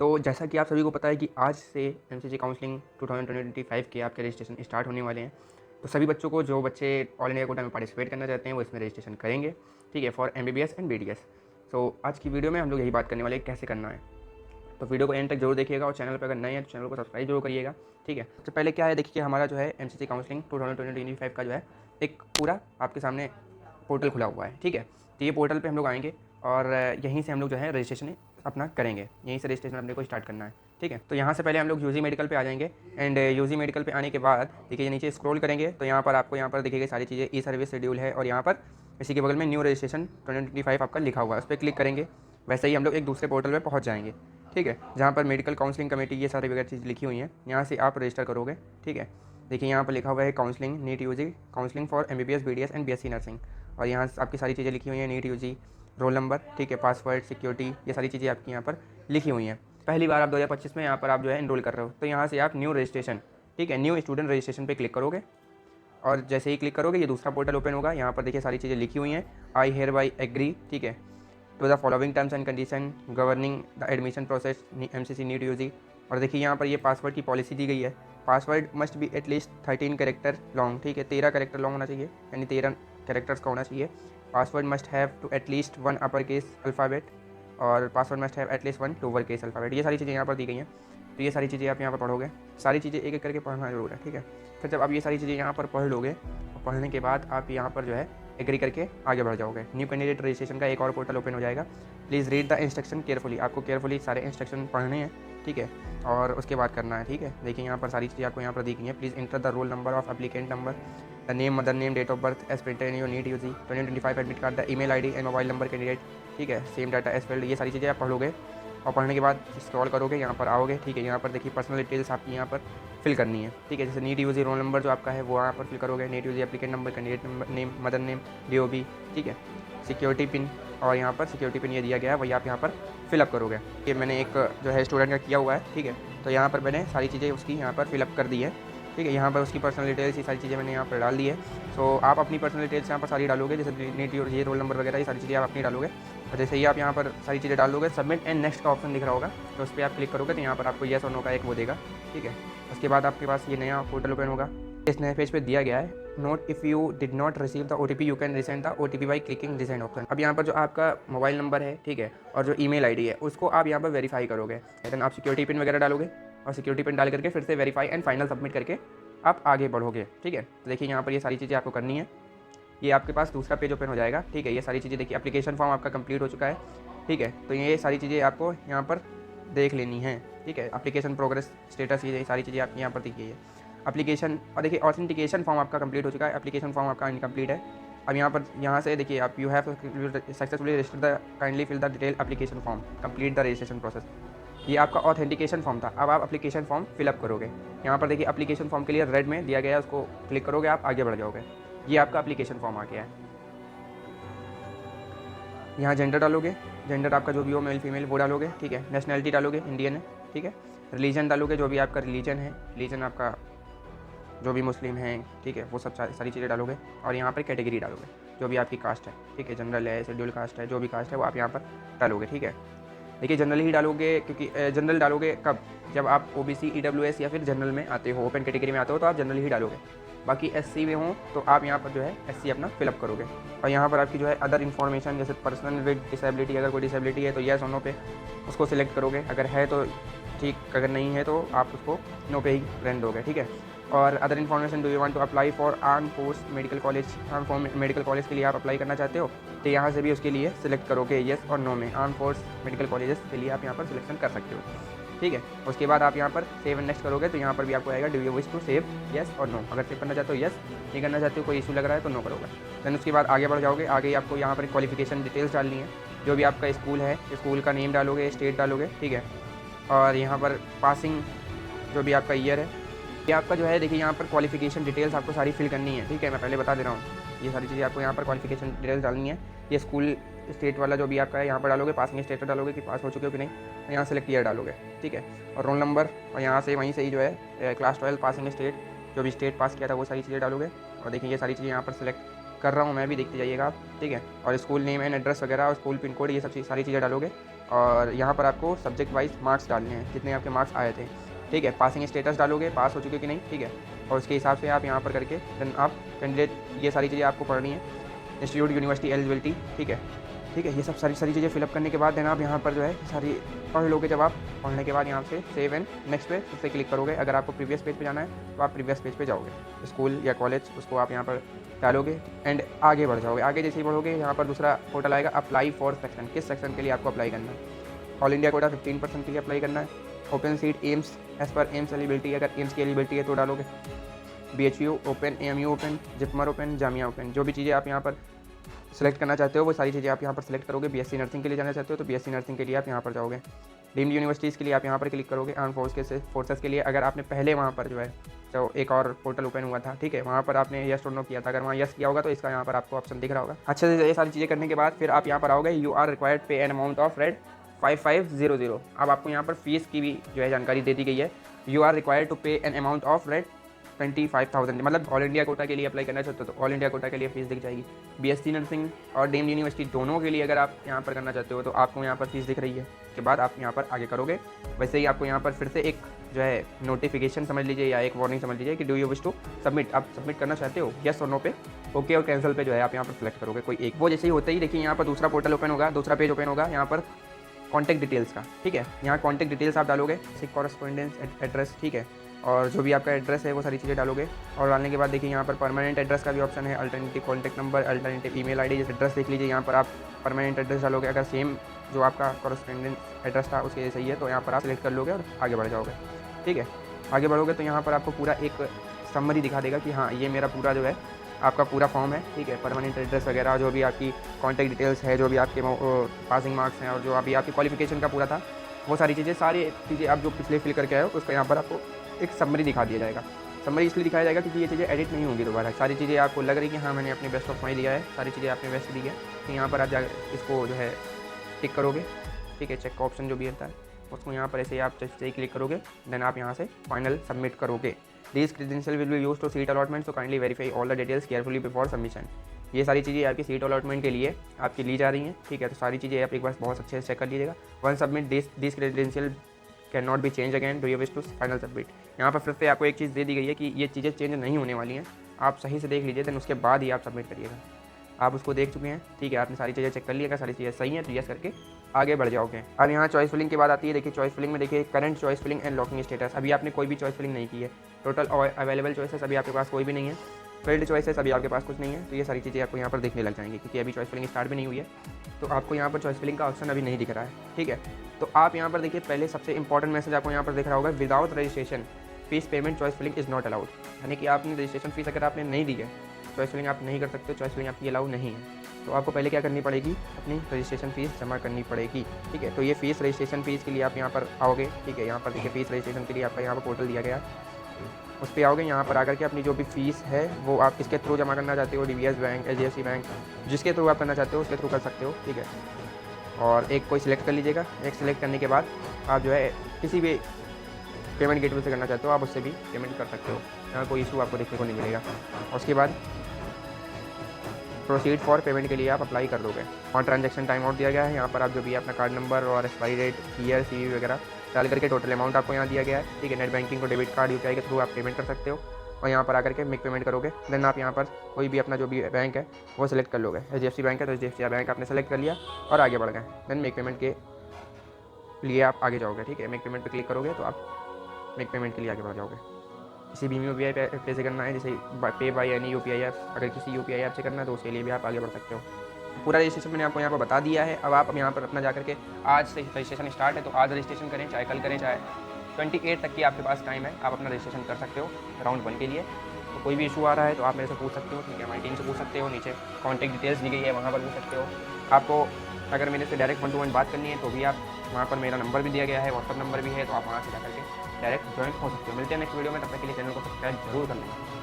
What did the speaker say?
तो जैसा कि आप सभी को पता है कि आज से एमसीसी काउंसलिंग 2025 के आपके रजिस्ट्रेशन स्टार्ट होने वाले हैं। तो सभी बच्चों को जो बच्चे ऑल इंडिया कोटा में पार्टिसिपेट करना चाहते हैं वो इसमें रजिस्ट्रेशन करेंगे, ठीक है, फॉर एमबीबीएस एंड बीडीएस। तो आज की वीडियो में हम लोग यही बात करने वाले हैं कैसे करना है। तो वीडियो को एंड तक जरूर देखिएगा और चैनल पर अगर नए हैं तो चैनल को सब्सक्राइब जरूर करिएगा, ठीक है। सबसे पहले क्या है, देखिए हमारा जो है एमसीसी काउंसलिंग 2025 का जो है एक पूरा आपके सामने पोर्टल खुला हुआ है, ठीक है। तो ये पोर्टल पे हम लोग आएंगे और यहीं से हम लोग जो है रजिस्ट्रेशन अपना करेंगे, यहीं से रजिस्ट्रेशन अपने को स्टार्ट करना है, ठीक है। तो यहाँ से पहले हम लोग यूजी मेडिकल पे आ जाएंगे एंड यूजी मेडिकल पे आने के बाद देखिए नीचे स्क्रॉल करेंगे तो यहाँ पर आपको यहाँ पर देखिएगा सारी चीज़ें ई सर्विस शेड्यूल है और यहाँ पर इसी के बगल में न्यू रजिस्ट्रेशन 2025 आपका लिखा हुआ है, उस पर क्लिक करेंगे। वैसे ही हम लोग एक दूसरे पोर्टल पर पहुँच जाएंगे, ठीक है, जहाँ पर मेडिकल काउंसलिंग कमेटी ये सारी वगैरह चीज़ लिखी हुई हैं। यहाँ से आप रजिस्टर करोगे, ठीक है। देखिए यहाँ पर लिखा हुआ है counselling NEET UG counselling for MBBS BDS and BSc nursing, और यहाँ आपकी सारी चीज़ें लिखी हुई हैं, नीट यूजी, रोल नंबर, ठीक है, पासवर्ड, सिक्योरिटी, ये सारी चीज़ें आपकी यहाँ पर लिखी हुई हैं। पहली बार आप 2025 में यहाँ पर आप जो है इनरोल कर रहे हो तो यहाँ से आप न्यू रजिस्ट्रेशन, ठीक है, न्यू स्टूडेंट रजिस्ट्रेशन पे क्लिक करोगे और जैसे ही क्लिक करोगे ये दूसरा पोर्टल ओपन होगा। यहाँ पर देखिए सारी चीज़ें लिखी हुई हैं, आई हेयर बाई एग्री, ठीक है, to the following terms and condition governing the admission process MCC NEET UG. और देखिए यहाँ पर ये पासवर्ड की पॉलिसी दी गई है, password must be at least 13 character long, ठीक है, 13 कैरेक्टर लॉन्ग होना चाहिए, यानी 13 कैरेक्टर्स का होना चाहिए। Password must have to at least 1 upper case alphabet और password must have at least 1 lower case alphabet. ये सारी चीज़ें यहाँ पर दी गई हैं। तो ये सारी चीज़ें आप यहाँ पर पढ़ोगे, सारी चीज़ें एक एक करके पढ़ना जरूर है, ठीक है। फिर जब आप ये सारी चीज़ें यहाँ पर पढ़ लोगे और पढ़ने के बाद आप यहाँ पर जो है एग्री करके आगे बढ़ जाओगे। न्यू कैंडिडेट रजिस्ट्रेशन का एक और पोर्टल ओपन हो जाएगा। Please read the instruction carefully, आपको केयरफुली सारे इंस्ट्रक्शन पढ़ने हैं, ठीक है, और उसके बाद करना है, ठीक है। देखिए यहाँ पर सारी चीज़ें आपको यहाँ पर दी गई हैं। Please enter the roll number of applicant number, the name, mother name, date of birth as printed in your NEET UG 2025 admit card, the email ID and mobile number candidate, ठीक है, सेम डाटा एज फिल्ड। ये सारी चीज़ें आप पढ़ोगे और पढ़ने के बाद स्क्रॉल करोगे, यहाँ पर आओगे, ठीक है। यहाँ पर देखिए पर्सनल डिटेल्स आपकी यहाँ पर फिल करनी है, ठीक है, जैसे नीट यूजी रोल नंबर जो आपका है वो यहाँ पर फिल करोगे, NEET UG applicant number, candidate number, name, mother name, DOB, ठीक है, सिक्योरिटी पिन, और यहाँ पर सिक्योरिटी पिन ये दिया गया है वही आप यहाँ पर फिलअप करोगे। ये मैंने एक जो है स्टूडेंट का किया हुआ है, ठीक है, तो यहाँ पर मैंने सारी चीज़ें उसकी यहाँ पर फिलअप कर दी है, ठीक है। यहाँ पर उसकी पर्सनल डिटेल्स ये सारी चीज़ें मैंने यहाँ पर डाल दी है। सो आप अपनी पर्सनल डिटेल्स यहाँ पर सारी डालोगे, जैसे नीट ये रोल नंबर वगैरह ये सारी चीज़ें आप अपनी डालोगे। और जैसे ही आप यहाँ पर सारी चीज़ें डाल दोगे, सबमिट एंड नेक्स्ट का ऑप्शन दिख रहा होगा, तो उस पर आप क्लिक करोगे तो यहाँ पर आपको येस और नो का एक वो देगा, ठीक है। उसके बाद आपके पास ये नया पोर्टल ओपन होगा। इस नए पेज पे दिया गया है note if you did not receive the OTP you can resend the OTP by clicking resend option. अब यहाँ पर जो आपका मोबाइल नंबर है, ठीक है, और जो ईमेल आईडी है उसको आप यहाँ पर वेरीफाई करोगे। देन आप सिक्योरिटी पिन वगैरह डालोगे और सिक्योरिटी पिन डाल करके फिर से वेरीफाई एंड फाइनल सबमिट करके आप आगे बढ़ोगे, ठीक है। तो देखिए यहाँ पर ये सारी चीज़ें आपको करनी है। ये आपके पास दूसरा पेज ओपन हो जाएगा, ठीक है। ये सारी चीज़ें देखिए, एप्लीकेशन फॉर्म आपका कंप्लीट हो चुका है, ठीक है। तो ये सारी चीज़ें आपको यहाँ पर देख लेनी है, ठीक है। एप्लीकेशन प्रोग्रेस स्टेटस ये सारी चीज़ें आपकी यहाँ पर दिखी है एप्लीकेशन। और देखिए ऑथेंटिकेशन फॉर्म आपका कंप्लीट हो चुका है, एप्लीकेशन फॉर्म आपका इनकम्प्लीट है। अब यहाँ पर यहाँ से देखिए आप you have successfully registered the kindly fill the detail application form complete the registration process. ये आपका ऑथेंटिकेशन फॉर्म था। अब आप एप्लीकेशन फॉर्म फिलअप करोगे। यहाँ पर देखिए एप्लीकेशन फॉर्म के लिए रेड में दिया गया है, उसको क्लिक करोगे आप आगे बढ़ जाओगे। ये आपका एप्लीकेशन फॉर्म आ गया है। यहाँ जेंडर डालोगे, जेंडर आपका जो भी हो, मेल फीमेल वो डालोगे, ठीक है। नेशनैलिटी डालोगे, इंडियन है, ठीक है। रिलीजन डालोगे, जो भी आपका रिलीजन है, रिलीजन आपका जो भी मुस्लिम है, ठीक है, वो सब सारी चीज़ें डालोगे। और यहाँ पर कैटेगरी डालोगे, जो भी आपकी कास्ट है, ठीक है, जनरल है, शेड्यूल कास्ट है, जो भी कास्ट है वो आप यहाँ पर डालोगे, ठीक है। देखिए जनरल ही डालोगे, क्योंकि जनरल डालोगे कब, जब आप ओबीसी, ईडब्ल्यूएस या फिर जनरल में आते हो, ओपन कैटेगरी में आते हो तो आप जनरल ही डालोगे। बाकी एससी में हो तो आप यहाँ पर जो है एससी अपना फिलअप करोगे। और यहाँ पर आपकी जो है अदर इन्फॉर्मेशन, जैसे पर्सन विद डिसेबिलिटी, अगर कोई डिसेबिलिटी है तो येस और नो पे उसको सिलेक्ट करोगे, अगर है तो ठीक, अगर नहीं है तो आप उसको नो पे ही रहने दोगे, ठीक है। और other information, do you want to apply for arm force medical college, arm for medical college के लिए आप अप्लाई करना चाहते हो तो यहाँ से भी उसके लिए सिलेक्ट करोगे येस और नो में। आर्म फोर्स मेडिकल कॉलेजेस के लिए आप यहाँ पर सिलेक्शन कर सकते हो, ठीक है। उसके बाद आप यहाँ पर सेव एंड नेक्स्ट करोगे तो यहाँ पर भी आपको आएगा do you wish to save yes और नो। अगर सेव करना चाहते हो येस, नहीं करना चाहते हो, कोई इशू लग रहा है तो नो करोगे। देन उसके बाद आगे बढ़ जाओगे। आगे आपको यहाँ पर क्वालिफिकेशन डिटेल्स डालनी है, जो भी आपका स्कूल है, स्कूल का नेम डालोगे, स्टेट डालोगे, ठीक है। और यहाँ पर पासिंग जो भी आपका ईयर है, ये आपका जो है देखिए यहाँ पर क्वालिफिकेशन डिटेल्स आपको सारी फिल करनी है, ठीक है। मैं पहले बता दे रहा हूँ, ये सारी चीज़ें आपको यहाँ पर क्वालिफिकेशन डिटेल्स डालनी है। ये स्कूल स्टेट वाला जो भी आपका है यहाँ पर डालोगे, पासिंग स्टेट पर डालोगे कि पास हो चुके हो कि नहीं, और यहाँ सेलेक्ट ईयर डालोगे, ठीक है। और रोल नंबर, और यहाँ से वहीं से ही जो है क्लास 12 पासिंग स्टेट, जो भी स्टेट पास किया था वो सारी चीज़ें डालोगे। और देखिए ये सारी चीज़ें यहाँ पर सेलेक्ट कर रहा हूँ मैं भी, देखते जाइएगा आप, ठीक है। और स्कूल नेम एंड एड्रेस वगैरह और स्कूल पिन कोड ये सब सारी चीज़ें डालोगे। और यहाँ पर आपको सब्जेक्ट वाइज मार्क्स डालने हैं, जितने आपके मार्क्स आए थे, ठीक है। पासिंग स्टेटस डालोगे, पास हो चुके कि नहीं, ठीक है। और उसके हिसाब से आप यहाँ पर करके देन आप कैंडिडेट, ये सारी चीज़ें आपको पढ़नी है, इंस्टीट्यूट यूनिवर्सिटी एलिजिबिलिटी, ठीक है, ठीक है। ये सब सारी चीज़ें फिलअप करने के बाद देन आप यहाँ पर जो है सारी पढ़ लोगे। जब आप पढ़ने के बाद यहाँ से सेव एंड नेक्स्ट पे फिर से क्लिक करोगे। अगर आपको प्रीवियस पेज पे जाना है तो आप प्रीवियस पेज पे जाओगे, स्कूल या कॉलेज उसको आप यहाँ पर डालोगे एंड आगे बढ़ जाओगे। आगे जैसे ही बढ़ोगे यहाँ पर दूसरा पोर्टल आएगा, अप्लाई फॉर सेक्शन, किस सेक्शन के लिए आपको अप्लाई करना है। ऑल इंडिया कोटा 15% के लिए अप्लाई करना है। ओपन सीट एम्स, एज पर एम्स एलिजिबिलिटी, अगर एम्स की एलिजिबिलिटी है तो डालोगे। BHU open, AMU open, JIPMER open, Jamia open, जो भी चीज़ें आप यहाँ पर सेलेक्ट करना चाहते हो वो सारी चीज़ें आप यहाँ पर सेलेक्ट करोगे। BSc नर्सिंग के लिए जाना चाहते हो तो BSc नर्सिंग के लिए आप यहाँ पर जाओगे। डीम्ड यूनिवर्सिटीज़ के लिए आप यहाँ पर क्लिक करोगे। आर्म फोर्सेस के लिए अगर आपने पहले वहाँ पर जो है तो एक और पोर्टल ओपन हुआ था, ठीक है, वहाँ पर आपने यस और नो किया था, अगर वहाँ यस किया होगा तो इसका यहाँ पर आपको ऑप्शन दिख रहा होगा। अच्छे से ये सारी चीज़ें करने के बाद फिर आप यहाँ पर आओगे। यू आर रिक्वायर्ड पे एन अमाउंट ऑफ रेड 5500। अब आपको यहाँ पर फीस की भी जो है जानकारी दे दी गई है। यू आर रिक्वायर्ड टू पे एन अमाउंट ऑफ रेड 25,000, मतलब ऑल इंडिया कोटा के लिए अप्लाई करना चाहते हो तो ऑल इंडिया कोटा के लिए फीस दिख जाएगी। BSc नर्सिंग और डीम्ड यूनिवर्सिटी दोनों के लिए अगर आप यहाँ पर करना चाहते हो तो आपको यहाँ पर फीस दिख रही है। उसके बाद आप यहाँ पर आगे करोगे। वैसे ही आपको यहाँ पर फिर से एक जो है नोटिफिकेशन समझ लीजिए या एक वार्निंग समझ लीजिए कि do you wish to submit, आप सबमिट करना चाहते हो, यस और नो पे, ओके और कैंसिल पे जो है आप यहाँ पर सेलेक्ट करोगे कोई एक। वो जैसे ही होते ही देखिए यहाँ पर दूसरा पोर्टल ओपन होगा, दूसरा पेज ओपन होगा यहाँ पर कॉन्टैक्ट डिटेल्स का, ठीक है। यहाँ कॉन्टैक्ट डिटेल्स आप डालोगे, कॉरेस्पॉन्डेंस एड्रेस, ठीक है, और जो भी आपका एड्रेस है वो सारी चीज़ें डालोगे। और डालने के बाद देखिए यहाँ पर परमानेंट एड्रेस का भी ऑप्शन है, alternative contact number, alternative email ID, जैसे एड्रेस देख लीजिए यहाँ पर आप परमानेंट एड्रेस डालोगे। अगर सेम जो आपका कॉरेस्पॉन्डेंस एड्रेस था उसके जैसे ही है तो यहाँ पर आप सिलेक्ट कर लोगे और आगे बढ़ जाओगे, ठीक है। आगे बढ़ोगे तो यहाँ पर आपको पूरा एक समरी दिखा देगा कि हाँ ये मेरा पूरा जो है आपका पूरा फॉर्म है, ठीक है। परमानेंट एड्रेस वगैरह, जो भी आपकी कॉन्टैक्ट डिटेल्स है, जो भी आपके पासिंग मार्क्स हैं और जो अभी आपकी क्वालिफिकेशन का पूरा था, वो सारी चीज़ें आप जो पिछले फिल करके आए हो उसका यहाँ पर आपको एक समरी दिखा दिया जाएगा। समरी इसलिए दिखाया जाएगा क्योंकि ये चीज़ें एडिट नहीं होंगी दोबारा। सारी चीज़ें आपको लग रही कि हाँ मैंने अपने बेस्ट ऑफ माई दिया है, सारी चीज़ें आपने बेस्ट दी है, तो यहाँ पर आप जा इसको जो है टिक करोगे, ठीक है। चेक का ऑप्शन जो भी रहता है उसको यहाँ पर ऐसे ही आप जैसे ही क्लिक करोगे देन आप यहाँ से फाइनल सबमिट करोगे। This credential will be used to seat allotment, so kindly verify all the details carefully before submission. ये सारी चीज़ें आपकी सीट अलॉटमेंट के लिए आपकी ली जा रही हैं, ठीक है। तो सारी चीज़ें आप एक बार बहुत अच्छे से चेक कर लीजिएगा। One submit this credential can not be change again, do you wish to final submit. यहाँ पर फिर से आपको एक चीज़ दे दी गई है कि ये चीज़ें चेंज नहीं होने वाली हैं, आप सही से देख लीजिए, देन उसके बाद ही आप सबमिट करिएगा। आप उसको देख चुके हैं, ठीक है, आपने सारी चीज़ें चेक कर लिएगा, सारी चीज़ें सही हैं तो यस करके आगे बढ़ जाओगे। अब यहाँ चॉइस फिलिंग की बात आती है। देखिए चॉइस फिलिंग में देखिए current choice filling and locking status, अभी आपने कोई भी चॉइस फिलिंग नहीं की है। टोटल अवेलेबल चॉइसेस अभी आपके पास कोई भी नहीं है। फील्ड चॉइसेस अभी आपके पास कुछ नहीं है, तो ये सारी चीज़ें आपको यहाँ पर देखने लग जाएंगी क्योंकि अभी चॉइस फिलिंग स्टार्ट भी नहीं हुई है, तो आपको यहाँ पर चॉइस फिलिंग का ऑप्शन अभी नहीं दिख रहा है, ठीक है। तो आप यहाँ पर देखिए पहले सबसे इंपॉर्टेंट मैसेज आपको यहाँ पर दिख रहा होगा, without registration fees payment choice filling is not allowed, यानी कि आपने रजिस्ट्रेशन फीस अगर आपने नहीं दी है चॉइस फिलिंग आप नहीं कर सकते, चॉइस फिलिंग आपकी अलाउ नहीं है। तो आपको पहले क्या करनी पड़ेगी, अपनी रजिस्ट्रेशन फ़ीस जमा करनी पड़ेगी, ठीक है। तो ये फ़ीस रजिस्ट्रेशन फ़ीस के लिए आप यहाँ पर आओगे, ठीक है। यहाँ पर देखिए फ़ीस रजिस्ट्रेशन के लिए आपका यहाँ पर पोर्टल दिया गया, उस पर आओगे। यहाँ पर आकर के अपनी जो भी फ़ीस है वो आप किसके थ्रू जमा करना चाहते हो, DBS बैंक, HDFC बैंक, जिसके थ्रू आप करना चाहते हो उसके थ्रू कर सकते हो, ठीक है। और एक कोई सिलेक्ट कर लीजिएगा। एक सिलेक्ट करने के बाद आप जो है किसी भी पेमेंट गेटवे से करना चाहते हो आप उससे भी पेमेंट कर सकते हो, यहाँ कोई इशू आपको देखने को नहीं मिलेगा। और उसके बाद प्रोसीड फॉर पेमेंट के लिए आप अप्लाई कर दोगे। और ट्रांजैक्शन टाइम आउट दिया गया है, यहाँ पर आप जो भी अपना कार्ड नंबर और एक्सपायरी डेट, ईयर, CVV वगैरह डाल करके टोटल अमाउंट आपको यहाँ दिया गया है, ठीक है। नेट बैंकिंग को डेबिट कार्ड, UPI के थ्रू आप पेमेंट कर सकते हो और यहाँ पर आकर के मेक पेमेंट करोगे। देन आप यहाँ पर कोई भी अपना जो भी बैंक है वो सिलेक्ट कर लोगे। HDFC बैंक है तो HDFC बैंक आपने सेलेक्ट कर लिया और आगे बढ़ गए। देन मेक पेमेंट के लिए आप आगे जाओगे, ठीक है। मेक पेमेंट पर क्लिक करोगे तो आप मेक पेमेंट के लिए आगे बढ़ जाओगे। किसी भी UPI पे से करना है, जैसे पे बाई एनी UPI ऐप, अगर किसी UPI ऐप से करना है तो उसके लिए भी आप आगे बढ़ सकते हो। पूरा रजिस्ट्रेशन मैंने आपको यहाँ पर बता दिया है। अब आप यहाँ पर अपना जाकर के आज से रजिस्ट्रेशन स्टार्ट है तो आज रजिस्ट्रेशन करें, चाहे कल करें, चाहे 28 तक की आपके पास टाइम है, आप अपना रजिस्ट्रेशन कर सकते हो राउंड 1 के लिए। तो कोई भी इशू आ रहा है तो आप मेरे से पूछ सकते हो, ठीक है। हमारी टीम से पूछ सकते हो, नीचे कॉन्टैक्ट डिटेल्स दी गई है वहाँ पर पूछ सकते हो। आपको अगर मेरे से डायरेक्ट 1-to-1 बात करनी है तो भी आप वहाँ पर मेरा नंबर भी दिया गया है, व्हाट्सअप नंबर भी है, तो आप वहाँ से जाकर के डायरेक्ट ज्वाइन हो सकते हो। मिलते हैं नेक्स्ट वीडियो में, तब तक के लिए चैनल को सब्सक्राइब जरूर कर लें।